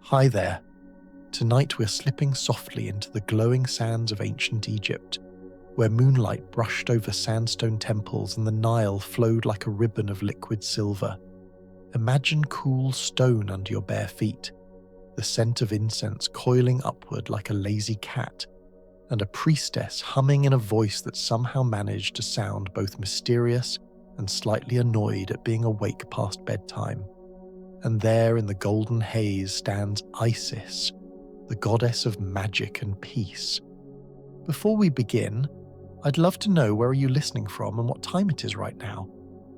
Hi there. Tonight we're slipping softly into the glowing sands of ancient Egypt, where moonlight brushed over sandstone temples and the Nile flowed like a ribbon of liquid silver. Imagine cool stone under your bare feet, the scent of incense coiling upward like a lazy cat, and a priestess humming in a voice that somehow managed to sound both mysterious and slightly annoyed at being awake past bedtime. And there in the golden haze stands Isis, the goddess of magic and peace. Before we begin, I'd love to know where are you listening from and what time it is right now.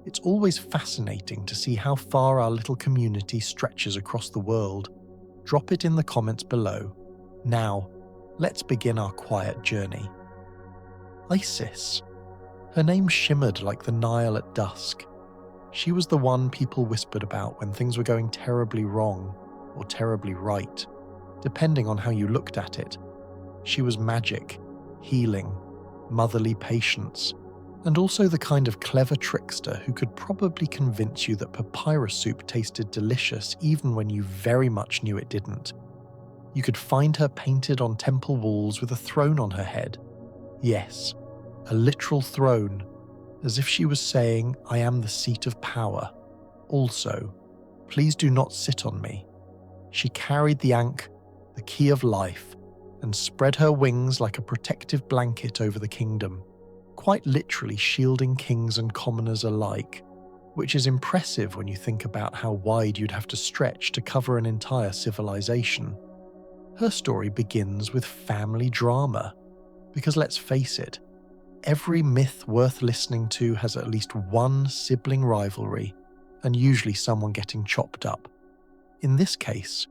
It's always fascinating to see how far our little community stretches across the world. Drop it in the comments below. Now, let's begin our quiet journey. Isis. Her name shimmered like the Nile at dusk. She was the one people whispered about when things were going terribly wrong or terribly right, depending on how you looked at it. She was magic, healing, motherly patience, and also the kind of clever trickster who could probably convince you that papyrus soup tasted delicious even when you very much knew it didn't. You could find her painted on temple walls with a throne on her head. Yes, a literal throne, as if she was saying, "I am the seat of power. Also, please do not sit on me." She carried the Ankh, the key of life, and spread her wings like a protective blanket over the kingdom, quite literally shielding kings and commoners alike, which is impressive when you think about how wide you'd have to stretch to cover an entire civilization. Her story begins with family drama, because let's face it, every myth worth listening to has at least one sibling rivalry, and usually someone getting chopped up. In this case,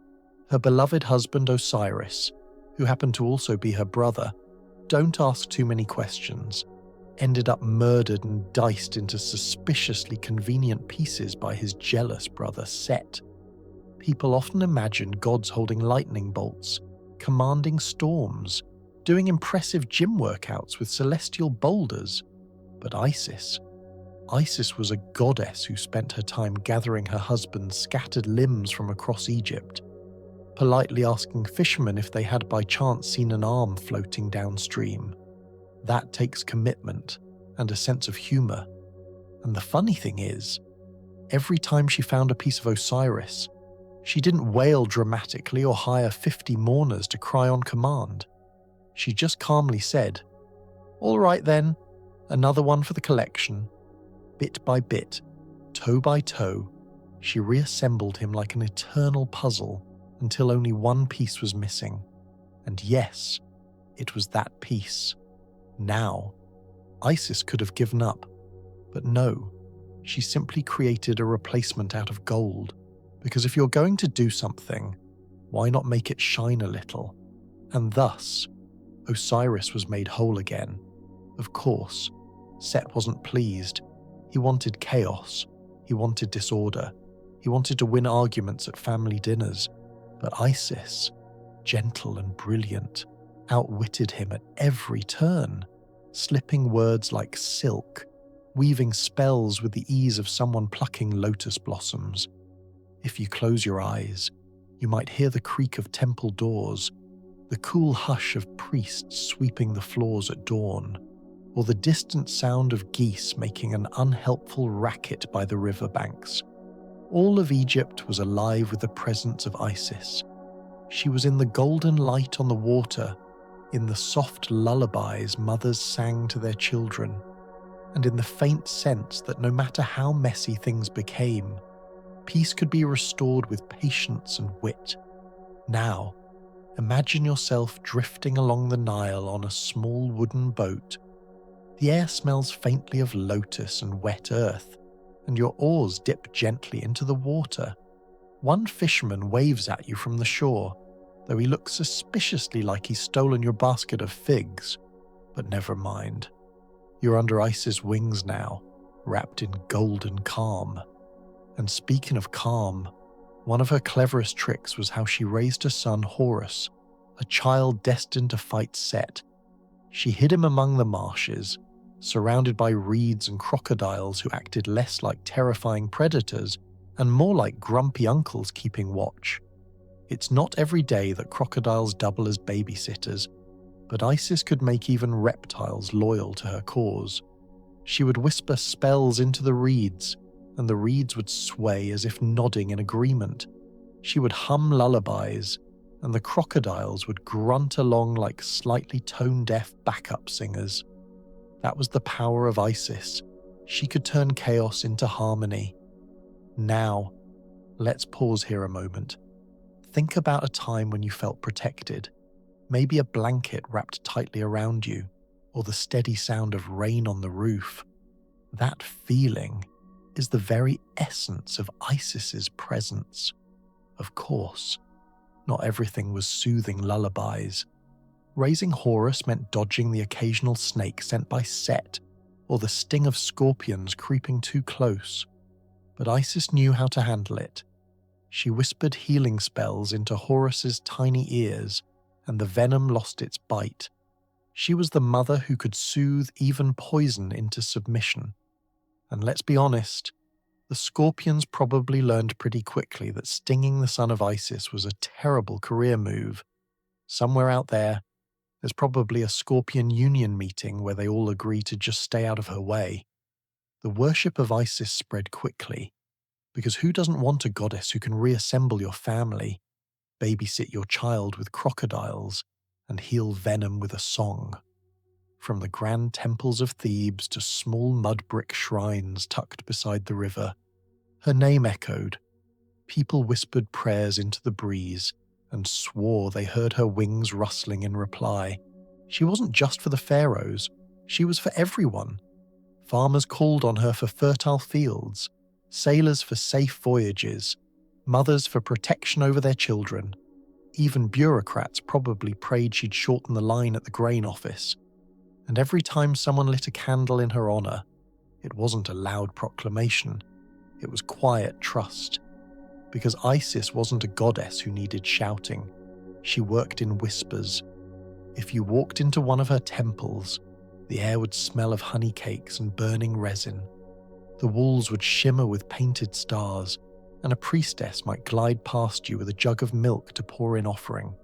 her beloved husband Osiris, who happened to also be her brother, don't ask too many questions, ended up murdered and diced into suspiciously convenient pieces by his jealous brother Set. People often imagine gods holding lightning bolts, commanding storms, doing impressive gym workouts with celestial boulders. But Isis was a goddess who spent her time gathering her husband's scattered limbs from across Egypt, politely asking fishermen if they had by chance seen an arm floating downstream. That takes commitment and a sense of humor. And the funny thing is, every time she found a piece of Osiris, she didn't wail dramatically or hire 50 mourners to cry on command. She just calmly said, "All right then, another one for the collection." Bit by bit, toe by toe, she reassembled him like an eternal puzzle until only one piece was missing. And yes, it was that piece. Now, Isis could have given up, but no, she simply created a replacement out of gold, because if you're going to do something, why not make it shine a little? And thus, Osiris was made whole again. Of course, Set wasn't pleased. He wanted chaos. He wanted disorder. He wanted to win arguments at family dinners. But Isis, gentle and brilliant, outwitted him at every turn, slipping words like silk, weaving spells with the ease of someone plucking lotus blossoms. If you close your eyes, you might hear the creak of temple doors, the cool hush of priests sweeping the floors at dawn, or the distant sound of geese making an unhelpful racket by the riverbanks. All of Egypt was alive with the presence of Isis. She was in the golden light on the water, in the soft lullabies mothers sang to their children, and in the faint sense that no matter how messy things became, peace could be restored with patience and wit. Now, imagine yourself drifting along the Nile on a small wooden boat. The air smells faintly of lotus and wet earth, and your oars dip gently into the water. One fisherman waves at you from the shore, though he looks suspiciously like he's stolen your basket of figs. But never mind. You're under Isis' wings now, wrapped in golden calm. And speaking of calm, one of her cleverest tricks was how she raised her son Horus, a child destined to fight Set. She hid him among the marshes, surrounded by reeds and crocodiles who acted less like terrifying predators and more like grumpy uncles keeping watch. It's not every day that crocodiles double as babysitters, but Isis could make even reptiles loyal to her cause. She would whisper spells into the reeds, and the reeds would sway as if nodding in agreement. She would hum lullabies, and the crocodiles would grunt along like slightly tone-deaf backup singers. That was the power of Isis. She could turn chaos into harmony. Now, let's pause here a moment. Think about a time when you felt protected. Maybe a blanket wrapped tightly around you, or the steady sound of rain on the roof. That feeling is the very essence of Isis's presence. Of course, not everything was soothing lullabies. Raising Horus meant dodging the occasional snake sent by Set, or the sting of scorpions creeping too close. But Isis knew how to handle it. She whispered healing spells into Horus's tiny ears, and the venom lost its bite. She was the mother who could soothe even poison into submission. And let's be honest, the scorpions probably learned pretty quickly that stinging the son of Isis was a terrible career move. Somewhere out there's probably a scorpion union meeting where they all agree to just stay out of her way. The worship of Isis spread quickly, because who doesn't want a goddess who can reassemble your family, babysit your child with crocodiles, and heal venom with a song? From the grand temples of Thebes to small mud brick shrines tucked beside the river, her name echoed. People whispered prayers into the breeze and swore they heard her wings rustling in reply. She wasn't just for the pharaohs, she was for everyone. Farmers called on her for fertile fields, sailors for safe voyages, mothers for protection over their children. Even bureaucrats probably prayed she'd shorten the line at the grain office. And every time someone lit a candle in her honor, it wasn't a loud proclamation, it was quiet trust. Because Isis wasn't a goddess who needed shouting, she worked in whispers. If you walked into one of her temples, the air would smell of honey cakes and burning resin. The walls would shimmer with painted stars, and a priestess might glide past you with a jug of milk to pour in offering.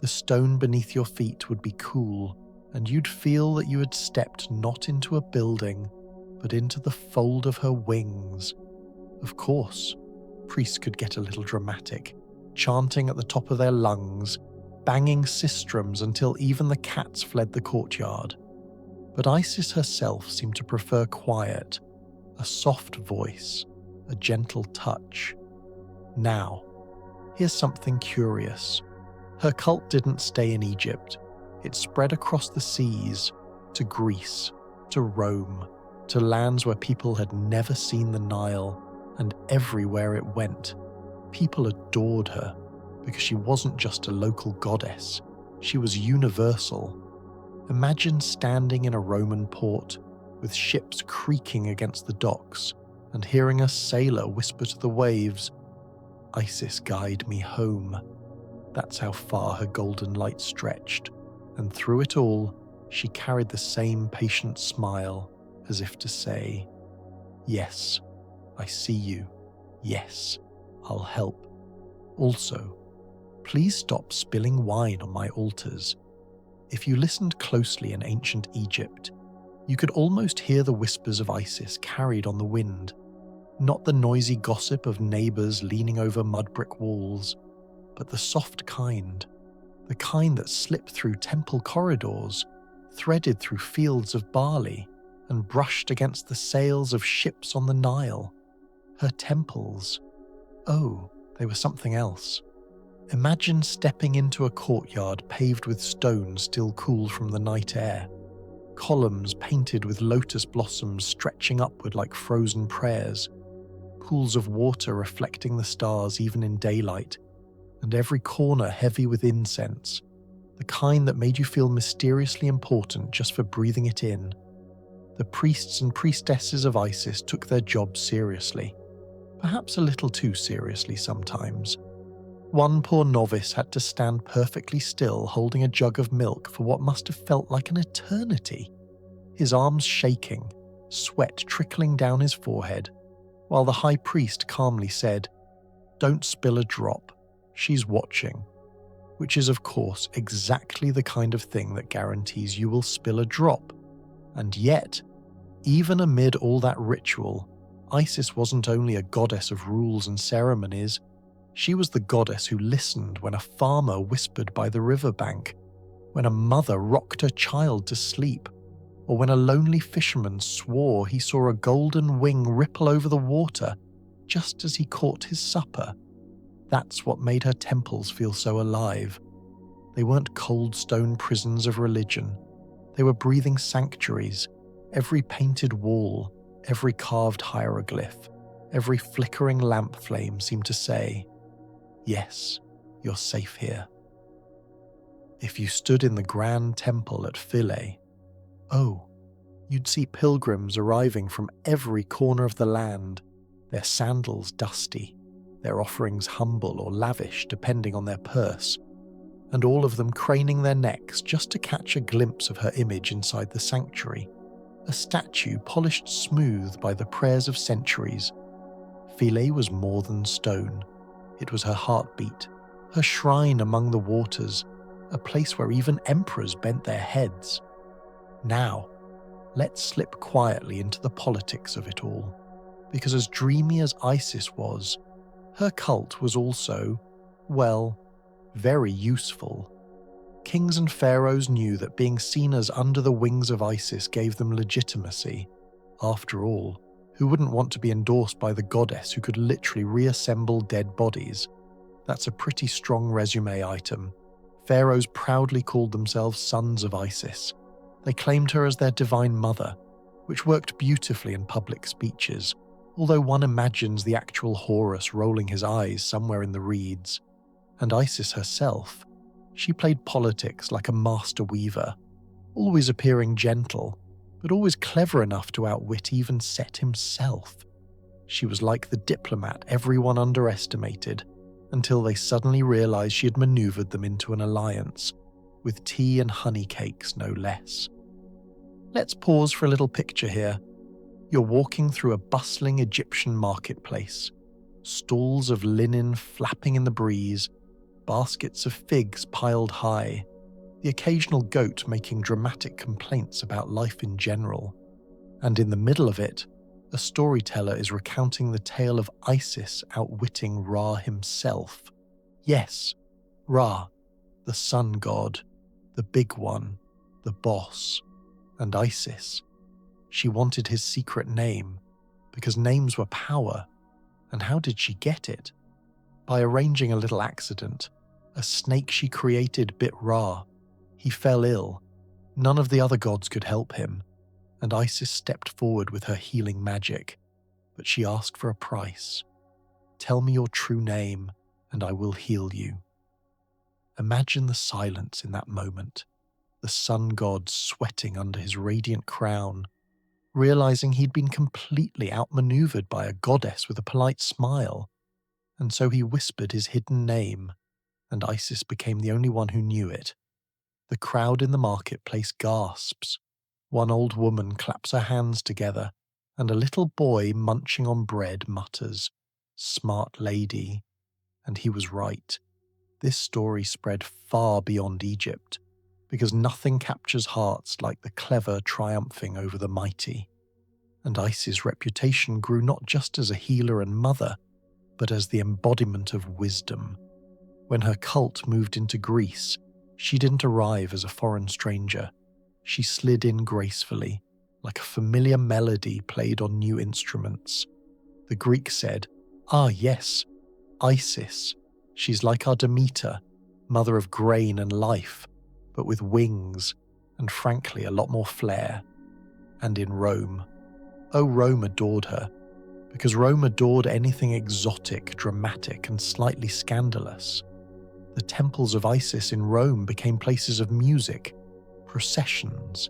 The stone beneath your feet would be cool, and you'd feel that you had stepped not into a building, but into the fold of her wings. Of course, priests could get a little dramatic, chanting at the top of their lungs, banging sistrums until even the cats fled the courtyard. But Isis herself seemed to prefer quiet, a soft voice, a gentle touch. Now, here's something curious. Her cult didn't stay in Egypt. It spread across the seas, to Greece, to Rome, to lands where people had never seen the Nile, and everywhere it went, people adored her, because she wasn't just a local goddess, she was universal. Imagine standing in a Roman port, with ships creaking against the docks, and hearing a sailor whisper to the waves, "Isis, guide me home." That's how far her golden light stretched, and through it all, she carried the same patient smile, as if to say, "Yes, I see you. Yes, I'll help. Also, please stop spilling wine on my altars." If you listened closely in ancient Egypt, you could almost hear the whispers of Isis carried on the wind, not the noisy gossip of neighbors leaning over mud brick walls, but the soft kind, the kind that slipped through temple corridors, threaded through fields of barley, and brushed against the sails of ships on the Nile. Her temples, oh, they were something else. Imagine stepping into a courtyard paved with stone still cool from the night air, columns painted with lotus blossoms stretching upward like frozen prayers, pools of water reflecting the stars even in daylight, and every corner heavy with incense, the kind that made you feel mysteriously important just for breathing it in. The priests and priestesses of Isis took their job seriously, perhaps a little too seriously sometimes. One poor novice had to stand perfectly still holding a jug of milk for what must have felt like an eternity, his arms shaking, sweat trickling down his forehead, while the high priest calmly said, "Don't spill a drop." She's watching, which is of course exactly the kind of thing that guarantees you will spill a drop. And yet, even amid all that ritual, Isis wasn't only a goddess of rules and ceremonies, she was the goddess who listened when a farmer whispered by the riverbank, when a mother rocked her child to sleep, or when a lonely fisherman swore he saw a golden wing ripple over the water just as he caught his supper. That's what made her temples feel so alive. They weren't cold stone prisons of religion. They were breathing sanctuaries. Every painted wall, every carved hieroglyph, every flickering lamp flame seemed to say, "Yes, you're safe here." If you stood in the grand temple at Philae, oh, you'd see pilgrims arriving from every corner of the land, their sandals dusty, their offerings humble or lavish depending on their purse, and all of them craning their necks just to catch a glimpse of her image inside the sanctuary, a statue polished smooth by the prayers of centuries. Philae was more than stone. It was her heartbeat, her shrine among the waters, a place where even emperors bent their heads. Now, let's slip quietly into the politics of it all, because as dreamy as Isis was, her cult was also, well, very useful. Kings and pharaohs knew that being seen as under the wings of Isis gave them legitimacy. After all, who wouldn't want to be endorsed by the goddess who could literally reassemble dead bodies? That's a pretty strong resume item. Pharaohs proudly called themselves sons of Isis. They claimed her as their divine mother, which worked beautifully in public speeches, although one imagines the actual Horus rolling his eyes somewhere in the reeds. And Isis herself, she played politics like a master weaver, always appearing gentle, but always clever enough to outwit even Set himself. She was like the diplomat everyone underestimated, until they suddenly realized she had maneuvered them into an alliance, with tea and honey cakes no less. Let's pause for a little picture here. You're walking through a bustling Egyptian marketplace, stalls of linen flapping in the breeze, baskets of figs piled high, the occasional goat making dramatic complaints about life in general. And in the middle of it, a storyteller is recounting the tale of Isis outwitting Ra himself. Yes, Ra, the sun god, the big one, the boss. And Isis, she wanted his secret name, because names were power. And how did she get it? By arranging a little accident. A snake she created bit Ra. He fell ill. None of the other gods could help him, and Isis stepped forward with her healing magic, but she asked for a price. "Tell me your true name, and I will heal you." Imagine the silence in that moment, the sun god sweating under his radiant crown, realizing he'd been completely outmaneuvered by a goddess with a polite smile, and so he whispered his hidden name, and Isis became the only one who knew it. The crowd in the marketplace gasps. One old woman claps her hands together, and a little boy munching on bread mutters, "Smart lady." And he was right. This story spread far beyond Egypt, because nothing captures hearts like the clever triumphing over the mighty. And Isis' reputation grew not just as a healer and mother, but as the embodiment of wisdom. When her cult moved into Greece, she didn't arrive as a foreign stranger. She slid in gracefully, like a familiar melody played on new instruments. The Greeks said, "Ah yes, Isis. She's like our Demeter, mother of grain and life, but with wings, and frankly a lot more flair." And in Rome, oh, Rome adored her, because Rome adored anything exotic, dramatic, and slightly scandalous. The temples of Isis in Rome became places of music, processions,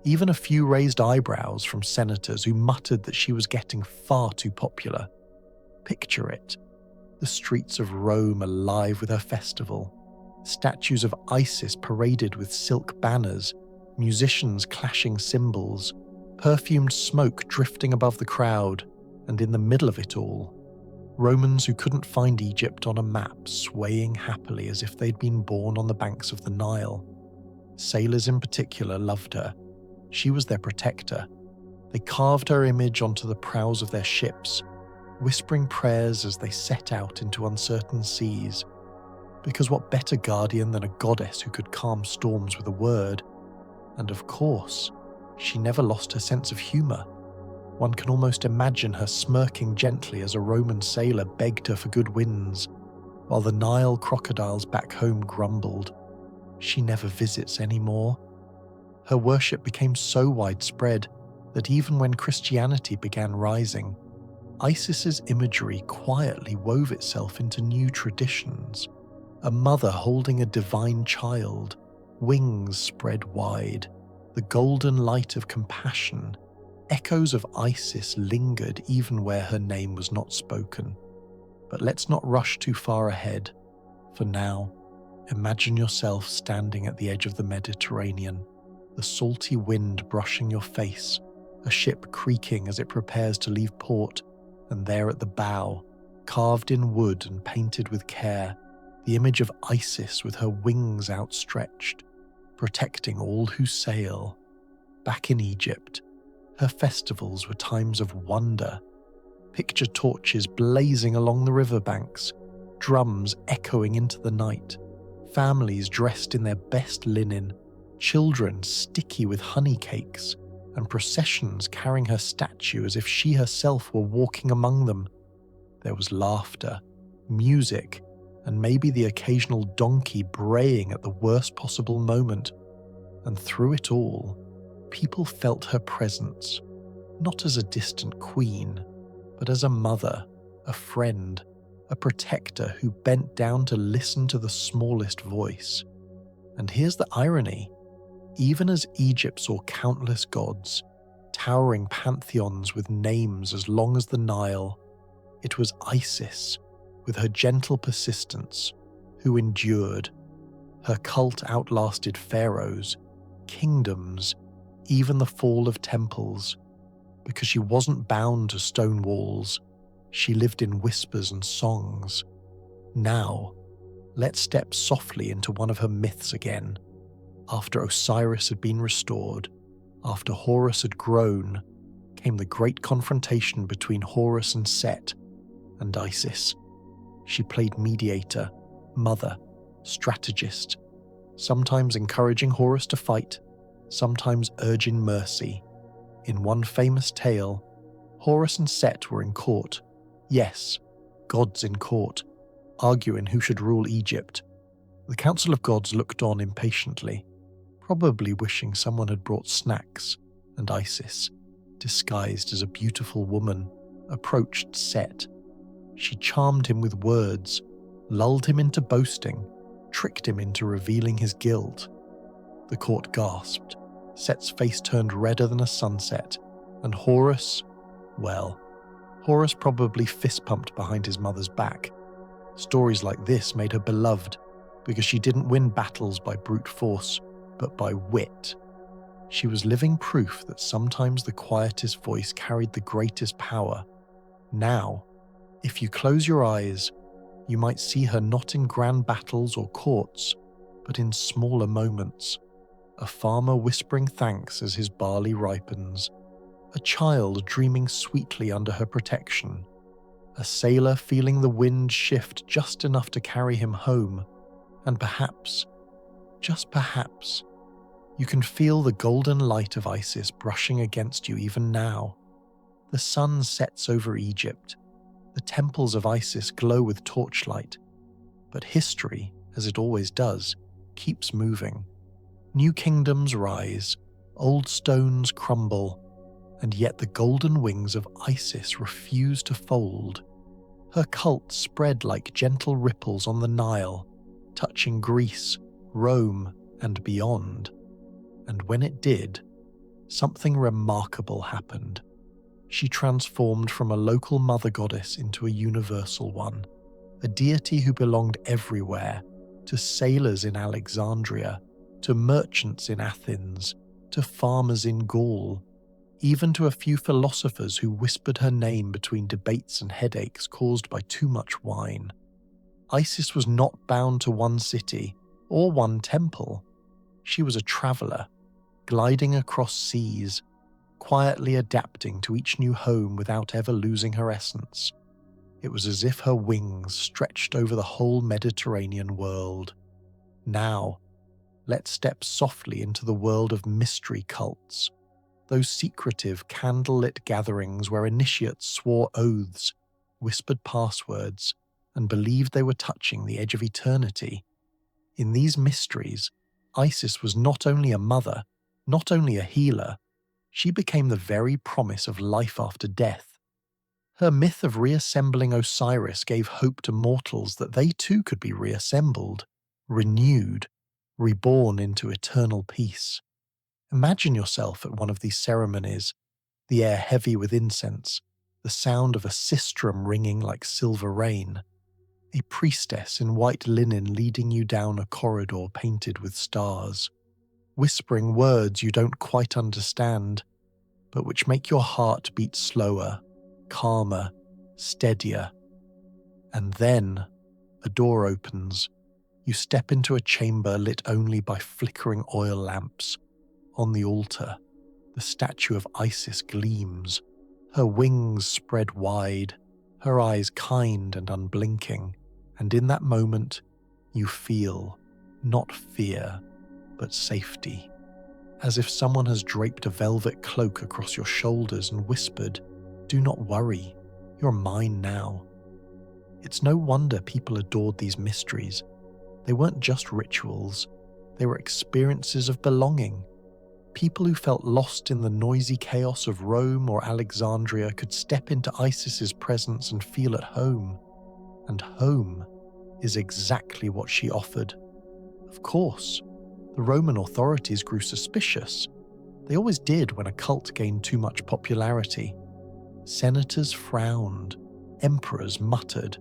even a few raised eyebrows from senators who muttered that she was getting far too popular. Picture it, the streets of Rome alive with her festival, statues of Isis paraded with silk banners, musicians clashing cymbals, perfumed smoke drifting above the crowd, and in the middle of it all, Romans who couldn't find Egypt on a map swaying happily as if they'd been born on the banks of the Nile. Sailors in particular loved her. She was their protector. They carved her image onto the prows of their ships, whispering prayers as they set out into uncertain seas. Because what better guardian than a goddess who could calm storms with a word? And of course, she never lost her sense of humour. One can almost imagine her smirking gently as a Roman sailor begged her for good winds, while the Nile crocodiles back home grumbled, "She never visits anymore." Her worship became so widespread that even when Christianity began rising, Isis's imagery quietly wove itself into new traditions. A mother holding a divine child, wings spread wide, the golden light of compassion. Echoes of Isis lingered even where her name was not spoken. But let's not rush too far ahead. For now, imagine yourself standing at the edge of the Mediterranean, the salty wind brushing your face, a ship creaking as it prepares to leave port, and there at the bow, carved in wood and painted with care, the image of Isis with her wings outstretched, protecting all who sail. Back in Egypt, her festivals were times of wonder. Picture torches blazing along the riverbanks, drums echoing into the night, families dressed in their best linen, children sticky with honey cakes, and processions carrying her statue as if she herself were walking among them. There was laughter, music, and maybe the occasional donkey braying at the worst possible moment. And through it all, people felt her presence, not as a distant queen, but as a mother, a friend, a protector who bent down to listen to the smallest voice. And here's the irony. Even as Egypt saw countless gods, towering pantheons with names as long as the Nile, it was Isis, with her gentle persistence, who endured. Her cult outlasted pharaohs, kingdoms, even the fall of temples, because she wasn't bound to stone walls. She lived in whispers and songs. Now, let's step softly into one of her myths again. After Osiris had been restored, after Horus had grown, came the great confrontation between Horus and Set and Isis. She played mediator, mother, strategist, sometimes encouraging Horus to fight, sometimes urging mercy. In one famous tale, Horus and Set were in court. Yes, gods in court, arguing who should rule Egypt. The Council of Gods looked on impatiently, probably wishing someone had brought snacks, and Isis, disguised as a beautiful woman, approached Set. She charmed him with words, lulled him into boasting, tricked him into revealing his guilt. The court gasped. Set's face turned redder than a sunset, and Horus, well, Horus probably fist-pumped behind his mother's back. Stories like this made her beloved, because she didn't win battles by brute force, but by wit. She was living proof that sometimes the quietest voice carried the greatest power. Now, if you close your eyes, you might see her not in grand battles or courts, but in smaller moments. A farmer whispering thanks as his barley ripens, a child dreaming sweetly under her protection, a sailor feeling the wind shift just enough to carry him home, and perhaps, just perhaps, you can feel the golden light of Isis brushing against you even now. The sun sets over Egypt. The temples of Isis glow with torchlight. But history, as it always does, keeps moving. New kingdoms rise, old stones crumble, and yet the golden wings of Isis refuse to fold. Her cult spread like gentle ripples on the Nile, touching Greece, Rome, and beyond. And when it did, something remarkable happened. She transformed from a local mother goddess into a universal one, a deity who belonged everywhere, to sailors in Alexandria, to merchants in Athens, to farmers in Gaul. even to a few philosophers who whispered her name between debates and headaches caused by too much wine. Isis was not bound to one city or one temple. She was a traveller, gliding across seas, quietly adapting to each new home without ever losing her essence. It was as if her wings stretched over the whole Mediterranean world. Now, let's step softly into the world of mystery cults, those secretive, candlelit gatherings where initiates swore oaths, whispered passwords, and believed they were touching the edge of eternity. In these mysteries, Isis was not only a mother, not only a healer, she became the very promise of life after death. Her myth of reassembling Osiris gave hope to mortals that they too could be reassembled, renewed, reborn into eternal peace. Imagine yourself at one of these ceremonies, the air heavy with incense, the sound of a sistrum ringing like silver rain, a priestess in white linen leading you down a corridor painted with stars, whispering words you don't quite understand, but which make your heart beat slower, calmer, steadier. And then, a door opens. You step into a chamber lit only by flickering oil lamps. On the altar, the statue of Isis gleams, her wings spread wide, her eyes kind and unblinking, and in that moment, you feel, not fear, but safety. As if someone has draped a velvet cloak across your shoulders and whispered, "Do not worry, you're mine now." It's no wonder people adored these mysteries. They weren't just rituals, they were experiences of belonging. People who felt lost in the noisy chaos of Rome or Alexandria could step into Isis's presence and feel at home. And home is exactly what she offered. Of course, the Roman authorities grew suspicious. They always did when a cult gained too much popularity. Senators frowned, emperors muttered,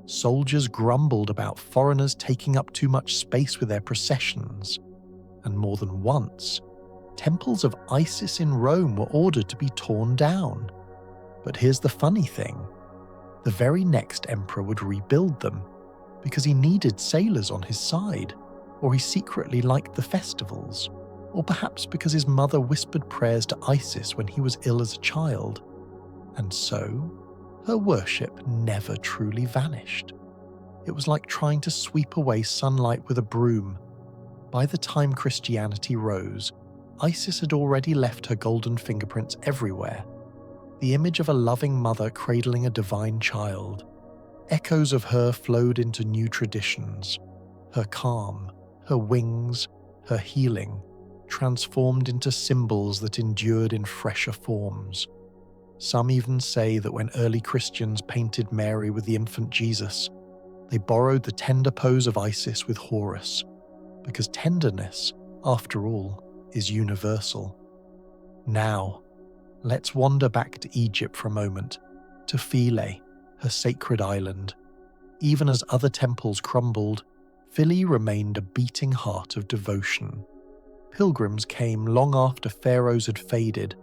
soldiers grumbled about foreigners taking up too much space with their processions. And more than once, temples of Isis in Rome were ordered to be torn down. But here's the funny thing. The very next emperor would rebuild them because he needed sailors on his side, or he secretly liked the festivals, or perhaps because his mother whispered prayers to Isis when he was ill as a child. And so, her worship never truly vanished. It was like trying to sweep away sunlight with a broom. By the time Christianity rose, Isis had already left her golden fingerprints everywhere. The image of a loving mother cradling a divine child. Echoes of her flowed into new traditions. Her calm, her wings, her healing, transformed into symbols that endured in fresher forms. Some even say that when early Christians painted Mary with the infant Jesus, they borrowed the tender pose of Isis with Horus, because tenderness, after all, is universal. Now, let's wander back to Egypt for a moment, to Philae, her sacred island. Even as other temples crumbled, Philae remained a beating heart of devotion. Pilgrims came long after pharaohs had faded,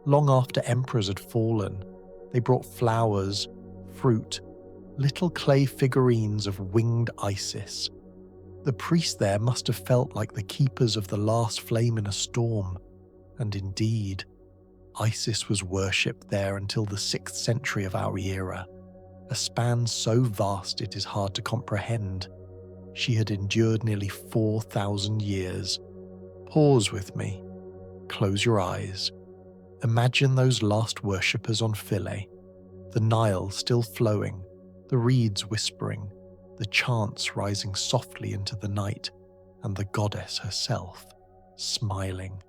long after emperors had fallen. They brought flowers, fruit, little clay figurines of winged Isis. The priests there must have felt like the keepers of the last flame in a storm. And indeed, Isis was worshipped there until the 6th century of our era, a span so vast it is hard to comprehend. She had endured nearly 4,000 years. Pause with me. Close your eyes. Imagine those last worshippers on Philae, the Nile still flowing, the reeds whispering, the chants rising softly into the night, and the goddess herself, smiling,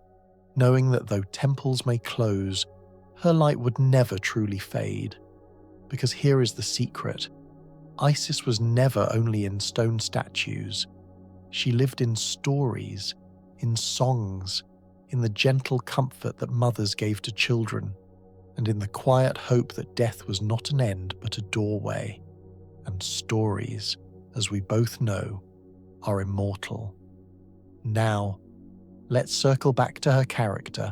knowing that though temples may close, her light would never truly fade. Because here is the secret. Isis was never only in stone statues. She lived in stories, in songs, in the gentle comfort that mothers gave to children, and in the quiet hope that death was not an end but a doorway. And stories, as we both know, are immortal. Now, let's circle back to her character.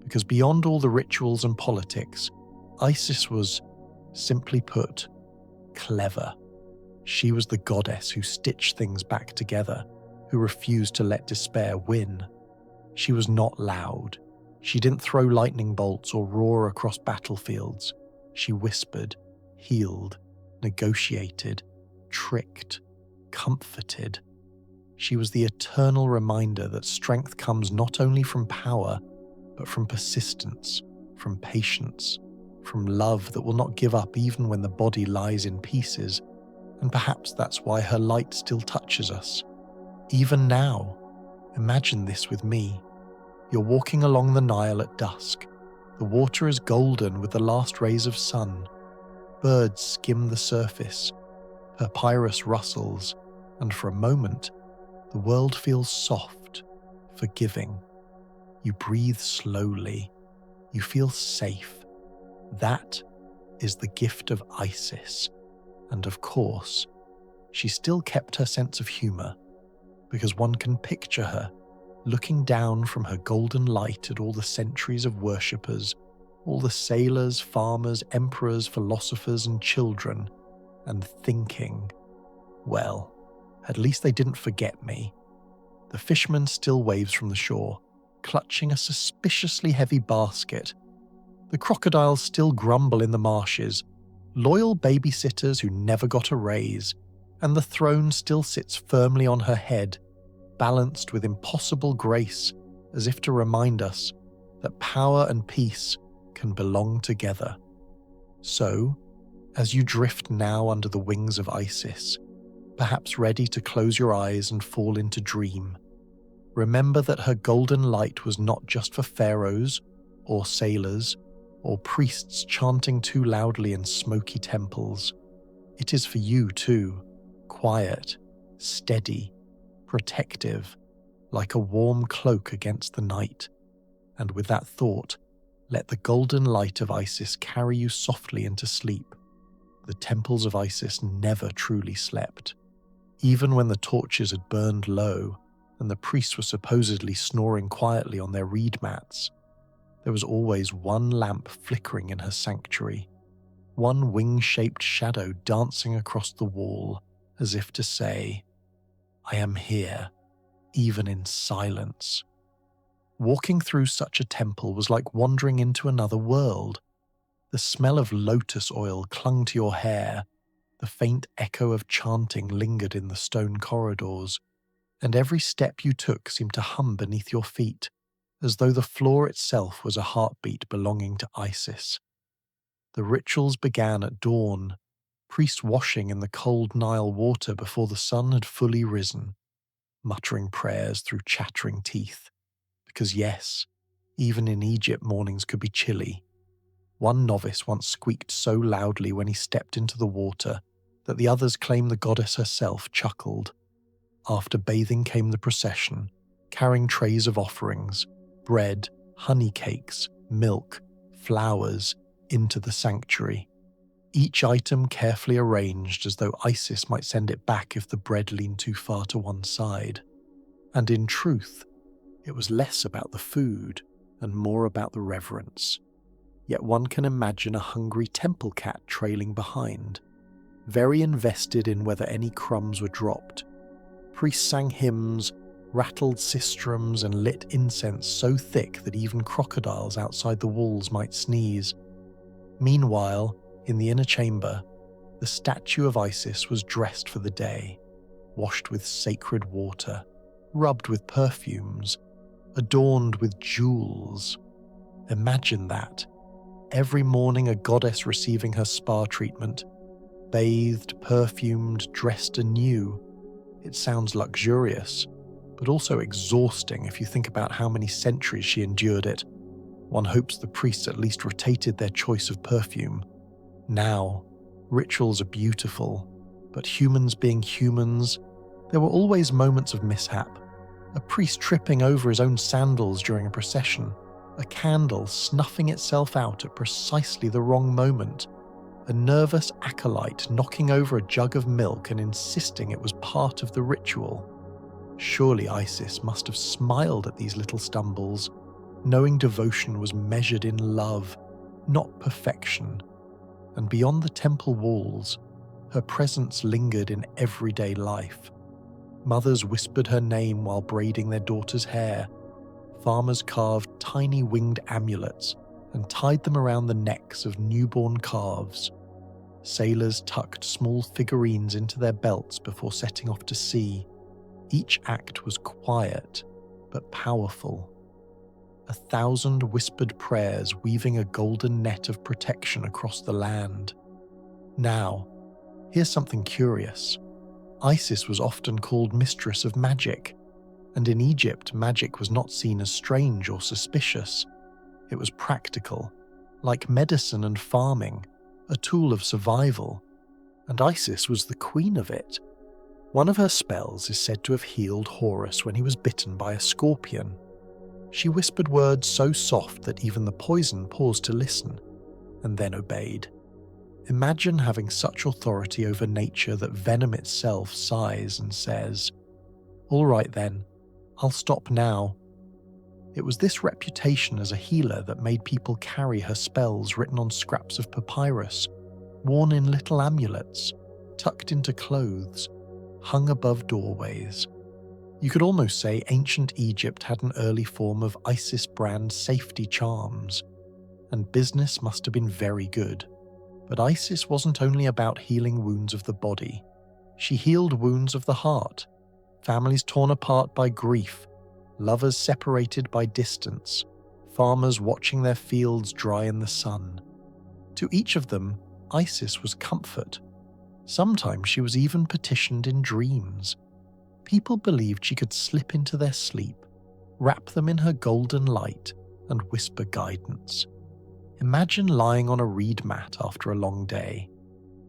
because beyond all the rituals and politics, Isis was, simply put, clever. She was the goddess who stitched things back together, who refused to let despair win. She was not loud. She didn't throw lightning bolts or roar across battlefields. She whispered, healed, negotiated, tricked, comforted. She was the eternal reminder that strength comes not only from power, but from persistence, from patience, from love that will not give up even when the body lies in pieces. And perhaps that's why her light still touches us. Even now, imagine this with me. You're walking along the Nile at dusk. The water is golden with the last rays of sun. Birds skim the surface. Papyrus rustles. And for a moment, the world feels soft, forgiving. You breathe slowly. You feel safe. That is the gift of Isis. And of course, she still kept her sense of humor, because one can picture her looking down from her golden light at all the centuries of worshippers, all the sailors, farmers, emperors, philosophers, and children, and thinking, well, at least they didn't forget me. The fisherman still waves from the shore, clutching a suspiciously heavy basket. The crocodiles still grumble in the marshes, loyal babysitters who never got a raise, and the throne still sits firmly on her head, balanced with impossible grace, as if to remind us that power and peace can belong together. So, as you drift now under the wings of Isis, perhaps ready to close your eyes and fall into dream, remember that her golden light was not just for pharaohs, or sailors, or priests chanting too loudly in smoky temples. It is for you too, quiet, steady, protective, like a warm cloak against the night. And with that thought, let the golden light of Isis carry you softly into sleep. The temples of Isis never truly slept. Even when the torches had burned low and the priests were supposedly snoring quietly on their reed mats, there was always one lamp flickering in her sanctuary, one wing-shaped shadow dancing across the wall, as if to say, I am here, even in silence. Walking through such a temple was like wandering into another world. The smell of lotus oil clung to your hair, the faint echo of chanting lingered in the stone corridors, and every step you took seemed to hum beneath your feet, as though the floor itself was a heartbeat belonging to Isis. The rituals began at dawn, priests washing in the cold Nile water before the sun had fully risen, muttering prayers through chattering teeth. Because yes, even in Egypt mornings could be chilly. One novice once squeaked so loudly when he stepped into the water that the others claim the goddess herself chuckled. After bathing came the procession, carrying trays of offerings, bread, honey cakes, milk, flowers, into the sanctuary. Each item carefully arranged as though Isis might send it back if the bread leaned too far to one side. And in truth, it was less about the food and more about the reverence. Yet one can imagine a hungry temple cat trailing behind, very invested in whether any crumbs were dropped. Priests sang hymns, rattled sistrums, and lit incense so thick that even crocodiles outside the walls might sneeze. Meanwhile, in the inner chamber, the statue of Isis was dressed for the day, washed with sacred water, rubbed with perfumes, adorned with jewels. Imagine that. Every morning a goddess receiving her spa treatment, bathed, perfumed, dressed anew. It sounds luxurious, but also exhausting if you think about how many centuries she endured it. One hopes the priests at least rotated their choice of perfume. Now, rituals are beautiful, but humans being humans, there were always moments of mishap. A priest tripping over his own sandals during a procession, a candle snuffing itself out at precisely the wrong moment, a nervous acolyte knocking over a jug of milk and insisting it was part of the ritual. Surely Isis must have smiled at these little stumbles, knowing devotion was measured in love, not perfection, and beyond the temple walls, her presence lingered in everyday life. Mothers whispered her name while braiding their daughters' hair. Farmers carved tiny winged amulets and tied them around the necks of newborn calves. Sailors tucked small figurines into their belts before setting off to sea. Each act was quiet, but powerful. 1,000 whispered prayers weaving a golden net of protection across the land. Now, here's something curious. Isis was often called mistress of magic, and in Egypt, magic was not seen as strange or suspicious. It was practical, like medicine and farming, a tool of survival, and Isis was the queen of it. One of her spells is said to have healed Horus when he was bitten by a scorpion. She whispered words so soft that even the poison paused to listen, and then obeyed. Imagine having such authority over nature that venom itself sighs and says, "All right then, I'll stop now." It was this reputation as a healer that made people carry her spells written on scraps of papyrus, worn in little amulets, tucked into clothes, hung above doorways. You could almost say ancient Egypt had an early form of Isis brand safety charms, and business must have been very good. But Isis wasn't only about healing wounds of the body. She healed wounds of the heart, families torn apart by grief, lovers separated by distance, farmers watching their fields dry in the sun. To each of them, Isis was comfort. Sometimes she was even petitioned in dreams. People believed she could slip into their sleep, wrap them in her golden light, and whisper guidance. Imagine lying on a reed mat after a long day,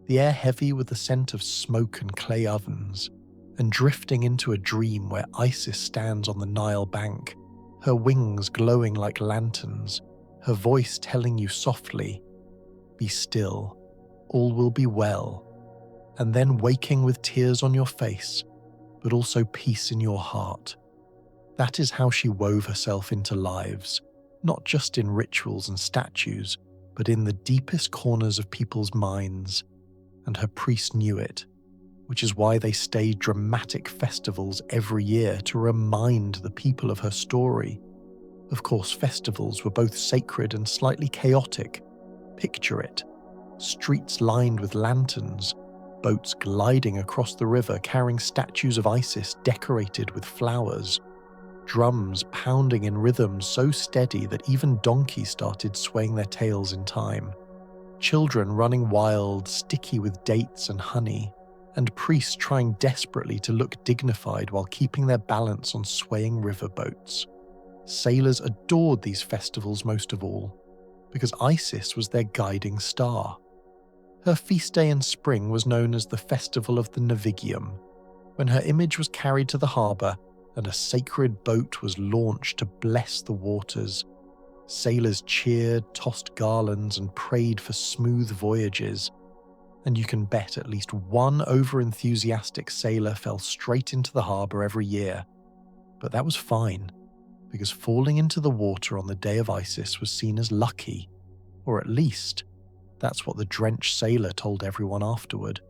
the air heavy with the scent of smoke and clay ovens, and drifting into a dream where Isis stands on the Nile bank, her wings glowing like lanterns, her voice telling you softly, "Be still, all will be well," and then waking with tears on your face, but also peace in your heart. That is how she wove herself into lives, not just in rituals and statues, but in the deepest corners of people's minds, and her priests knew it, which is why they staged dramatic festivals every year to remind the people of her story. Of course, festivals were both sacred and slightly chaotic. Picture it: streets lined with lanterns, boats gliding across the river carrying statues of Isis decorated with flowers, drums pounding in rhythms so steady that even donkeys started swaying their tails in time, children running wild, sticky with dates and honey, and priests trying desperately to look dignified while keeping their balance on swaying river boats. Sailors adored these festivals most of all, because Isis was their guiding star. Her feast day in spring was known as the Festival of the Navigium, when her image was carried to the harbour and a sacred boat was launched to bless the waters. Sailors cheered, tossed garlands, and prayed for smooth voyages. And you can bet at least one over-enthusiastic sailor fell straight into the harbour every year. But that was fine, because falling into the water on the day of Isis was seen as lucky, or at least, that's what the drenched sailor told everyone afterward.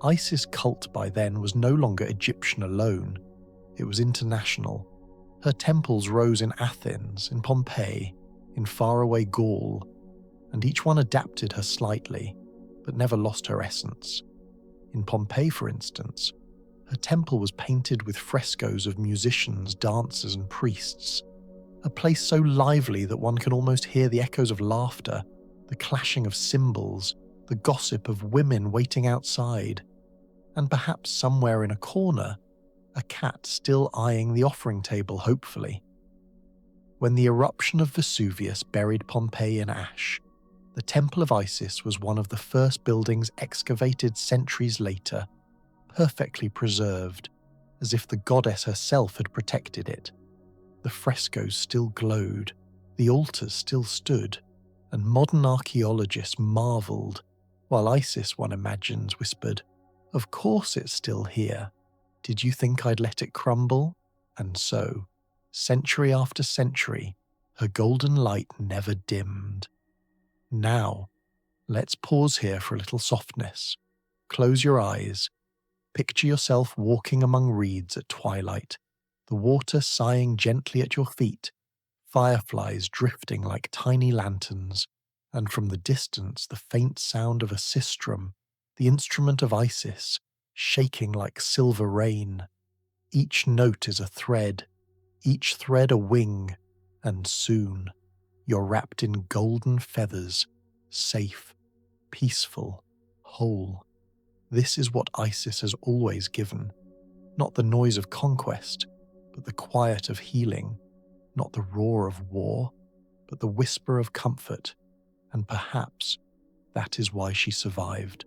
Isis' cult by then was no longer Egyptian alone. It was international. Her temples rose in Athens, in Pompeii, in faraway Gaul, and each one adapted her slightly, but never lost her essence. In Pompeii, for instance, her temple was painted with frescoes of musicians, dancers, and priests, a place so lively that one can almost hear the echoes of laughter, the clashing of cymbals, the gossip of women waiting outside, and perhaps somewhere in a corner, a cat still eyeing the offering table hopefully. When the eruption of Vesuvius buried Pompeii in ash, the Temple of Isis was one of the first buildings excavated centuries later, perfectly preserved, as if the goddess herself had protected it. The frescoes still glowed, the altars still stood, and modern archaeologists marvelled, while Isis, one imagines, whispered, "Of course it's still here. Did you think I'd let it crumble?" And so, century after century, Her golden light never dimmed. Now, let's pause here for a little softness. Close your eyes. Picture yourself walking among reeds at twilight, the water sighing gently at your feet, fireflies drifting like tiny lanterns, and from the distance the faint sound of a sistrum, the instrument of Isis, shaking like silver rain. Each note is a thread, each thread a wing, and soon you're wrapped in golden feathers, safe, peaceful, whole. This is what Isis has always given. Not the noise of conquest, but the quiet of healing. Not the roar of war, but the whisper of comfort. And perhaps that is why she survived,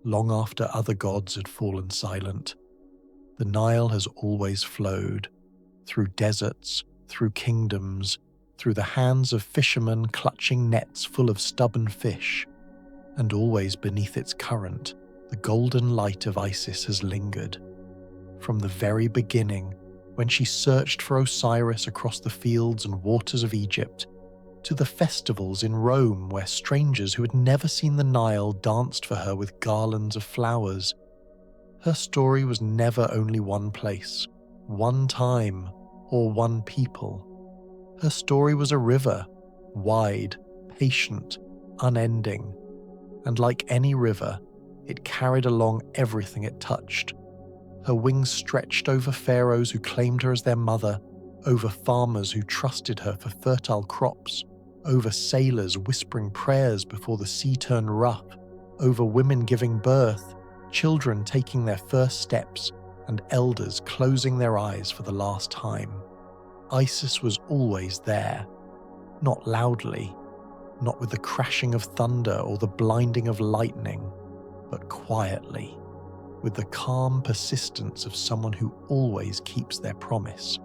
long after other gods had fallen silent. The Nile has always flowed, through deserts, through kingdoms, through the hands of fishermen clutching nets full of stubborn fish. And always beneath its current, the golden light of Isis has lingered. From the very beginning, when she searched for Osiris across the fields and waters of Egypt, to the festivals in Rome where strangers who had never seen the Nile danced for her with garlands of flowers. Her story was never only one place, one time, or one people. Her story was a river, wide, patient, unending, and like any river, it carried along everything it touched. Her wings stretched over pharaohs who claimed her as their mother, over farmers who trusted her for fertile crops, over sailors whispering prayers before the sea turned rough, over women giving birth, children taking their first steps, and elders closing their eyes for the last time. Isis was always there, not loudly, not with the crashing of thunder or the blinding of lightning, but quietly, with the calm persistence of someone who always keeps their promise.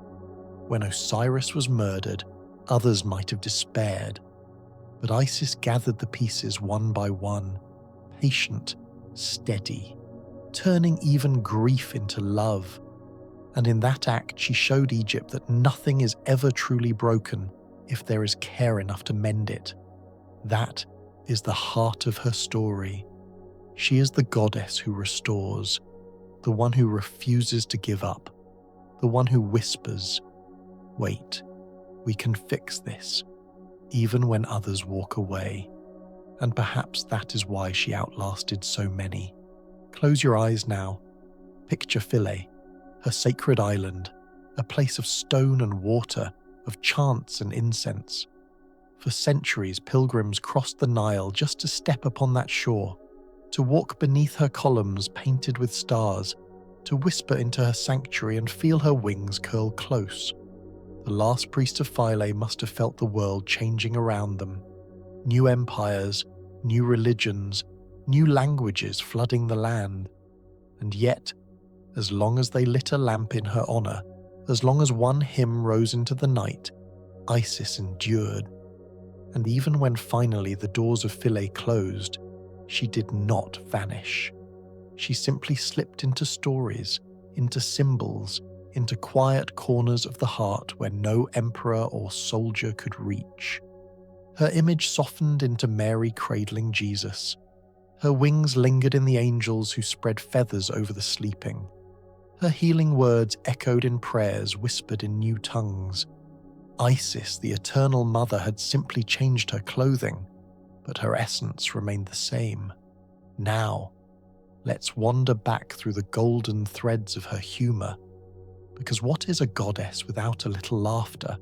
When Osiris was murdered, others might have despaired, but Isis gathered the pieces one by one, patient, steady, turning even grief into love. And in that act she showed Egypt that nothing is ever truly broken if there is care enough to mend it. That is the heart of her story. She is the goddess who restores, the one who refuses to give up, the one who whispers, "Wait, we can fix this," even when others walk away. And perhaps that is why she outlasted so many. Close your eyes now. Picture Philae, her sacred island, a place of stone and water, of chants and incense. For centuries, pilgrims crossed the Nile just to step upon that shore, to walk beneath her columns painted with stars, to whisper into her sanctuary and feel her wings curl close. The last priest of Philae must have felt the world changing around them. New empires, new religions, new languages flooding the land. And yet, as long as they lit a lamp in her honor, as long as one hymn rose into the night, Isis endured. And even when finally the doors of Philae closed, she did not vanish. She simply slipped into stories, into symbols, into quiet corners of the heart where no emperor or soldier could reach. Her image softened into Mary cradling Jesus. Her wings lingered in the angels who spread feathers over the sleeping. Her healing words echoed in prayers whispered in new tongues. Isis, the eternal mother, had simply changed her clothing, but her essence remained the same. Now, let's wander back through the golden threads of her humor, because what is a goddess without a little laughter?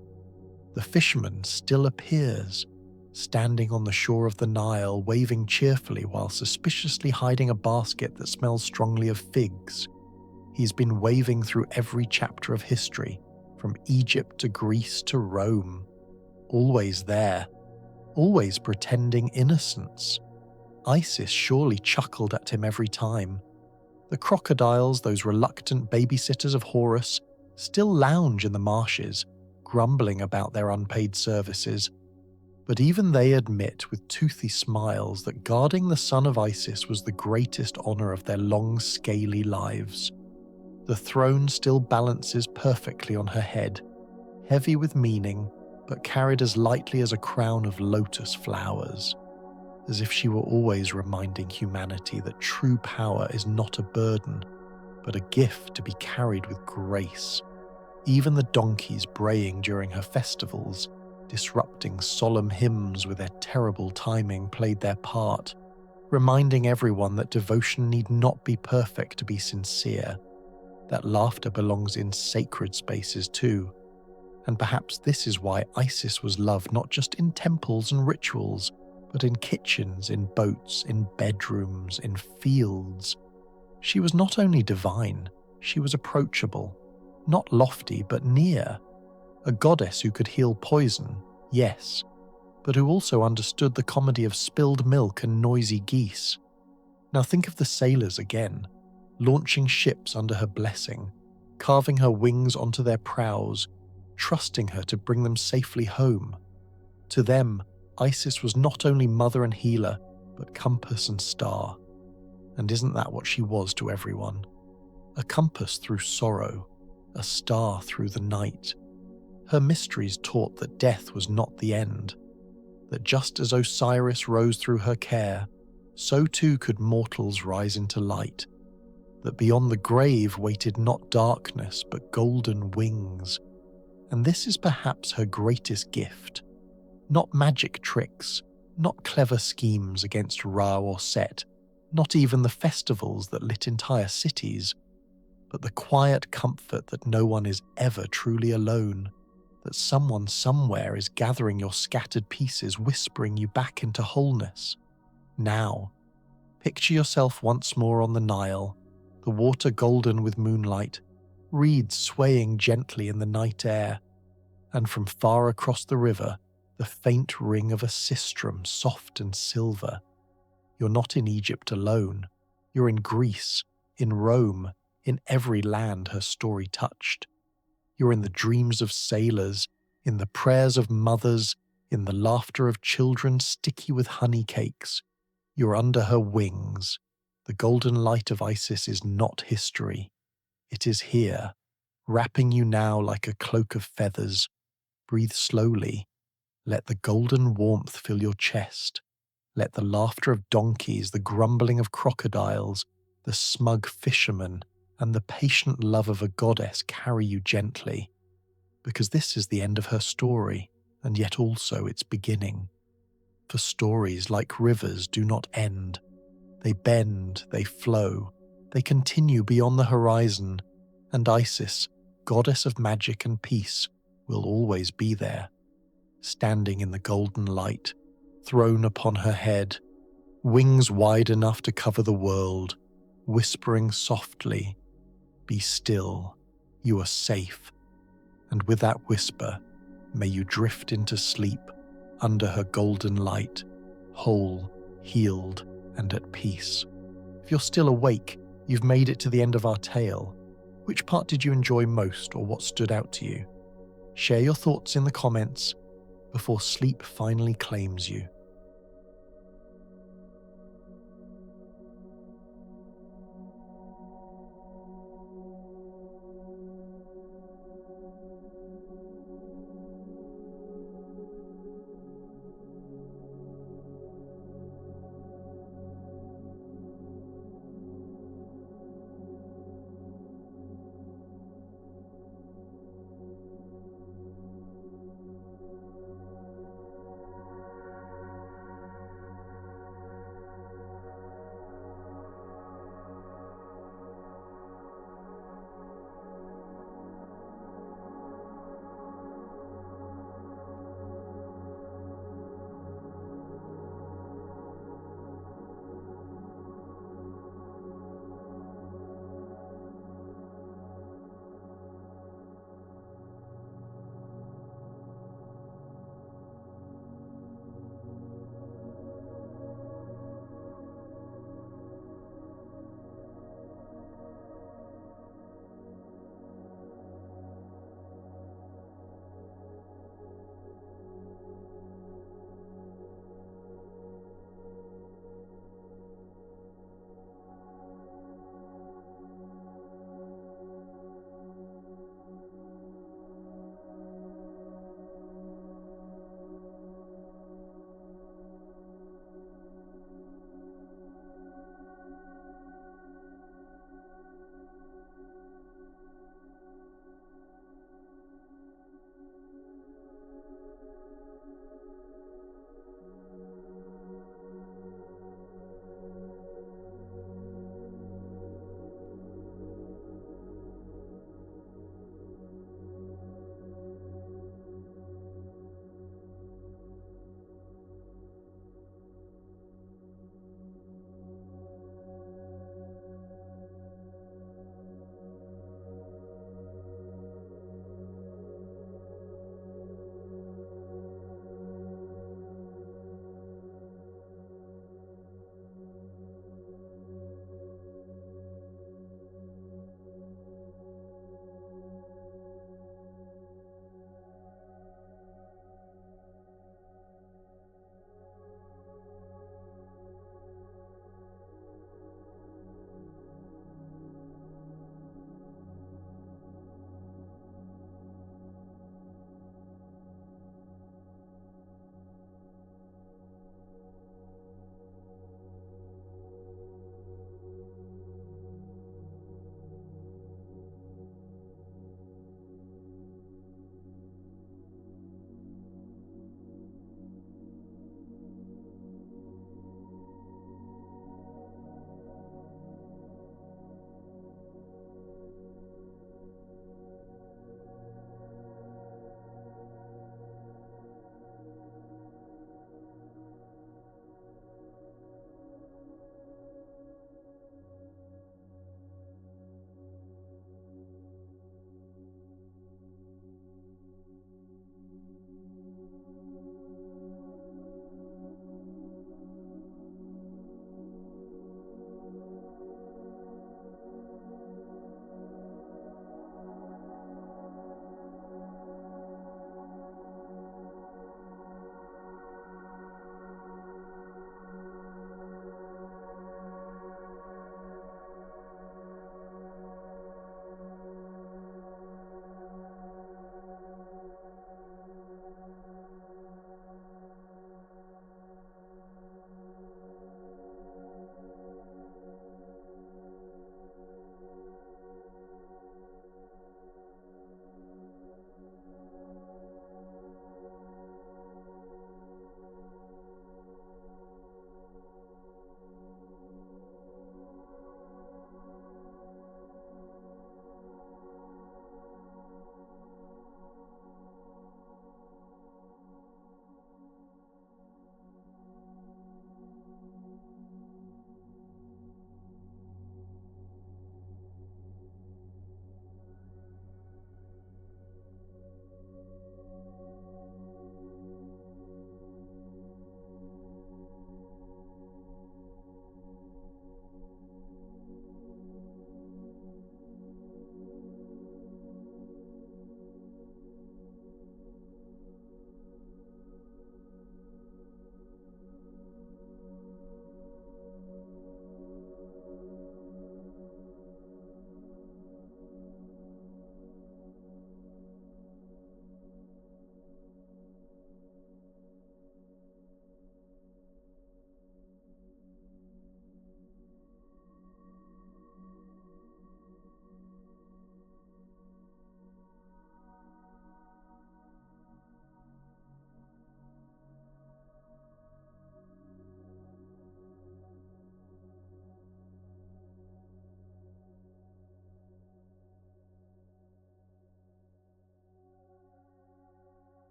The fisherman still appears, standing on the shore of the Nile, waving cheerfully while suspiciously hiding a basket that smells strongly of figs. He's been waving through every chapter of history, from Egypt to Greece to Rome. Always there, always pretending innocence. Isis surely chuckled at him every time. The crocodiles, those reluctant babysitters of Horus, still lounge in the marshes, grumbling about their unpaid services. But even they admit with toothy smiles that guarding the son of Isis was the greatest honor of their long, scaly lives. The throne still balances perfectly on her head, heavy with meaning, but carried as lightly as a crown of lotus flowers, as if she were always reminding humanity that true power is not a burden, but a gift to be carried with grace. Even the donkeys braying during her festivals, disrupting solemn hymns with their terrible timing, played their part, reminding everyone that devotion need not be perfect to be sincere, that laughter belongs in sacred spaces too. And perhaps this is why Isis was loved not just in temples and rituals, but in kitchens, in boats, in bedrooms, in fields. She was not only divine, she was approachable, not lofty but near. A goddess who could heal poison, yes, but who also understood the comedy of spilled milk and noisy geese. Now think of the sailors again, launching ships under her blessing, carving her wings onto their prows, trusting her to bring them safely home. To them, Isis was not only mother and healer, but compass and star. And isn't that what she was to everyone? A compass through sorrow, a star through the night. Her mysteries taught that death was not the end, that just as Osiris rose through her care, so too could mortals rise into light, that beyond the grave waited not darkness but golden wings. And this is perhaps her greatest gift. Not magic tricks, not clever schemes against Ra or Set, not even the festivals that lit entire cities, but the quiet comfort that no one is ever truly alone, that someone somewhere is gathering your scattered pieces, whispering you back into wholeness. Now, picture yourself once more on the Nile, the water golden with moonlight, reeds swaying gently in the night air, and from far across the river, the faint ring of a sistrum, soft and silver. You're not in Egypt alone. You're in Greece, in Rome, in every land her story touched. You're in the dreams of sailors, in the prayers of mothers, in the laughter of children sticky with honey cakes. You're under her wings. The golden light of Isis is not history. It is here, wrapping you now like a cloak of feathers. Breathe slowly. Let the golden warmth fill your chest. Let the laughter of donkeys, the grumbling of crocodiles, the smug fishermen, and the patient love of a goddess carry you gently. Because this is the end of her story, and yet also its beginning. For stories, like rivers, do not end. They bend, they flow, they continue beyond the horizon, and Isis, goddess of magic and peace, will always be there, standing in the golden light, throne upon her head, wings wide enough to cover the world, whispering softly, "Be still, you are safe." And with that whisper, may you drift into sleep under her golden light, whole, healed, and at peace. If you're still awake, you've made it to the end of our tale. Which part did you enjoy most, or what stood out to you? Share your thoughts in the comments before sleep finally claims you.